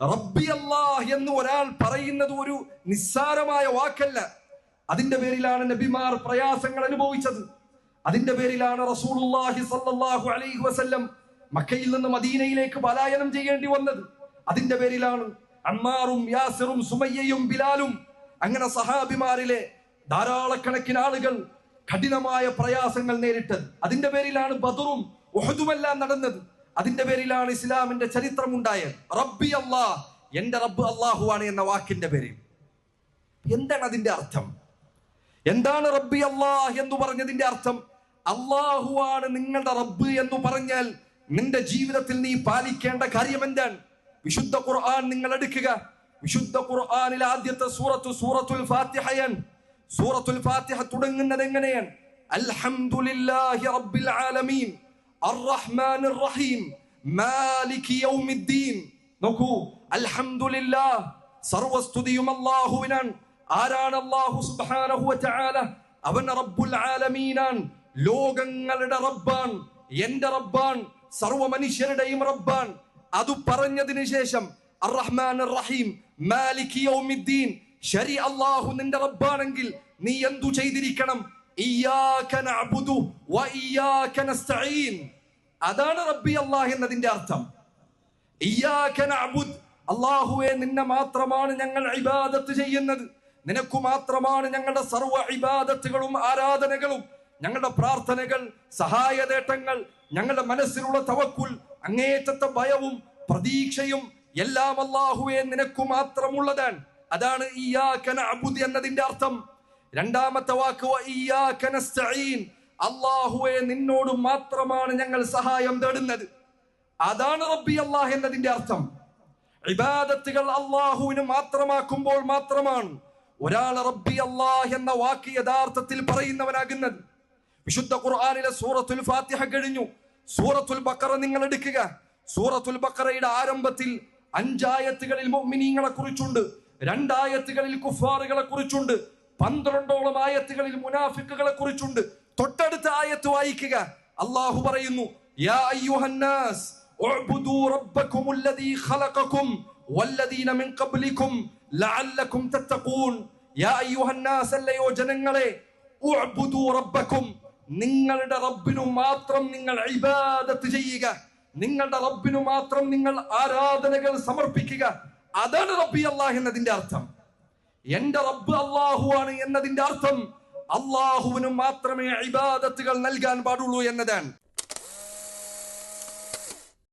റബ്ബി അല്ലാഹ് എന്ന് ഒരാൾ പറയുന്നത് ഒരു നിസ്സാരമായ വാക്കല്ല. അതിന്റെ പേരിലാണ് നബിമാർ പ്രയാസങ്ങൾ അനുഭവിച്ചത്. അതിന്റെ പേരിലാണ് റസൂലുള്ളാഹി സ്വല്ലല്ലാഹു അലൈഹി വസല്ലം മക്കയിൽ നിന്ന് മദീനയിലേക്ക് പലായനം ചെയ്യേണ്ടി വന്നത്. അതിന്റെ പേരിലാണ് അമ്മാറും യാസിറും സുമയ്യയും ബിലാലും അങ്ങനെ സഹാബിമാരിലെ ധാരാളക്കണക്കിന് ആളുകൾ കഠിനമായ പ്രയാസങ്ങൾ നേരിട്ടത്. അതിന്റെ പേരിലാണ് ബദറും ഉഹദുമെല്ലാം നടന്നത്. അതിന്റെ പേരിലാണ് ഇസ്ലാമിന്റെ ചരിത്രം ഉണ്ടായത്. റബ്ബി അല്ലാഹ്, എന്റെ റബ്ബ് അല്ലാഹുവാണ് എന്ന വാക്കിന്റെ പേരിൽ. എന്താണ് അതിന്റെ അർത്ഥം? എന്താണ് റബ്ബി അല്ലാഹ് എന്ന് പറഞ്ഞതിന്റെ അർത്ഥം? അല്ലാഹുവാണ് നിങ്ങളുടെ റബ്ബ് എന്ന് പറഞ്ഞാൽ നിന്റെ ജീവിതത്തിൽ നീ പാലിക്കേണ്ട കാര്യം എന്താണ്? വിശുദ്ധ ഖുർആൻ നിങ്ങൾ എടുക്കുക. വിശുദ്ധ ഖുർആനിലെ ആദ്യത്തെ സൂറത്തുൽ ഫാത്തിഹയാണ്. സൂറത്തുൽ ഫാത്തിഹ തുടങ്ങുന്നത് എങ്ങനെയാണ്? അൽഹംദുലില്ലാഹി റബ്ബിൽ ആലമീൻ അർറഹ്മാനിർ റഹീം മാലികി യൗമിദ്ദീൻ. നോക്കൂ, അൽഹംദുലില്ലാഹ്, സർവസ്തുതിയും അല്ലാഹുവിനാണ്. ആരാണ് അല്ലാഹു സുബ്ഹാനഹു വ തആല? അവൻ റബ്ബുൽ ആലമീനാൻ, ലോകങ്ങളുടെ റബ്ബാൻ, എന്റെ റബ്ബാൻ, സർവ മനുഷ്യരുടെയും റബ്ബാൻ. അത് പറഞ്ഞതിന് ശേഷം അർറഹ്മാനിർ റഹീം മാലികി യൗമിദ്ദീൻ, ശരി അല്ലാഹു നിന്റെ റബ്ബാണെങ്കിൽ നീ എന്തു ചെയ്തിരിക്കണം? ഇയ്യാക നഅ്ബുദു വ ഇയ്യാക നസ്തഈൻ. അതാണ് റബ്ബി അല്ലാഹ് എന്നതിന്റെ അർത്ഥം. ഇയ്യാക നഅ്ബുദ്, അല്ലാഹുവേ നിന്നെ മാത്രമാണ് ഞങ്ങൾ ഇബാദത്ത് ചെയ്യുന്നത്, നിനക്കു മാത്രമാണ് ഞങ്ങളുടെ സർവ്വ ഇബാദത്തുകളും ആരാധനകളും, ഞങ്ങളുടെ പ്രാർത്ഥനകൾ, സഹായതേട്ടങ്ങൾ, ഞങ്ങളുടെ മനസ്സിലുള്ള തവക്കുൽ, അങ്ങേറ്റത്തെ ഭയവും പ്രതീക്ഷയും എല്ലാം അല്ലാഹുവേ നിനക്കു മാത്രമുള്ളതാണ്. അതാണ് ഇയ്യാക നഅ്ബുദ് എന്നതിന്റെ അർത്ഥം. രണ്ടാമത്തെ വാക്ക് വ ഇയ്യാക നസ്തഈൻ, അല്ലാഹുവേ നിന്നോട് മാത്രമാണ് ഞങ്ങൾ സഹായം തേടുന്നത്. അതാണ് റബ്ബി അല്ലാഹ് എന്നതിന്റെ അർത്ഥം. ഇബാദത്തുകൾ അല്ലാഹുവിന് മാത്രമാക്കുമ്പോൾ മാത്രമാണ് ഒരാൾ റബ്ബി അല്ലാഹ് എന്ന വാക്ക് യഥാർത്ഥത്തിൽ പറയുന്നവനാകുന്നത്. വിശുദ്ധ ഖുർആനിലെ സൂറത്തുൽ ഫാത്തിഹ കഴിഞ്ഞു. സൂറത്തുൽ ബഖറ നിങ്ങൾ എടുക്കുക. സൂറത്തുൽ ബഖറയുടെ ആരംഭത്തിൽ 5 ആയത്തുകളിൽ മുഅ്മിനീങ്ങളെ കുറിച്ചുണ്ട്, 2 ആയത്തുകളിൽ കുഫാറുകളെ കുറിച്ചുണ്ട്, 12ഓളം ആയത്തുകളിൽ മുനാഫിക്കുകളെ കുറിച്ചുണ്ട്. തൊട്ടടുത്ത ആയത്ത് വായിക്കുക. അല്ലാഹു പറയുന്നു, യാ അയ്യുഹന്നാസ് ഉഅ്ബുദൂ റബ്ബകുമുല്ലദീ ഖലഖകും വല്ലദീന മിൻ ഖബ്ലികും ലഅല്ലകും തത്തഖൂൻ. യാ അയ്യുഹന്നാസ്, അല്ലയോ ജനങ്ങളെ, ഉഅ്ബുദൂ റബ്ബകും, നിങ്ങളുടെ റബ്ബിനു മാത്രം നിങ്ങൾ ഇബാദത്ത് ചെയ്യുക, നിങ്ങളുടെ റബ്ബിനു മാത്രം നിങ്ങൾ ആരാധനകൾ സമർപ്പിക്കുക. അതാണ് റബ്ബി അല്ലാഹ് എന്നതിന്റെ അർത്ഥം. എന്റെ റബ്ബ് അല്ലാഹുവാണ് എന്നതിന്റെ അർത്ഥം അല്ലാഹുവിന് മാത്രമേ ഇബാദത്തുകൾ നൽകാൻ പാടുള്ളൂ എന്നതാണ്.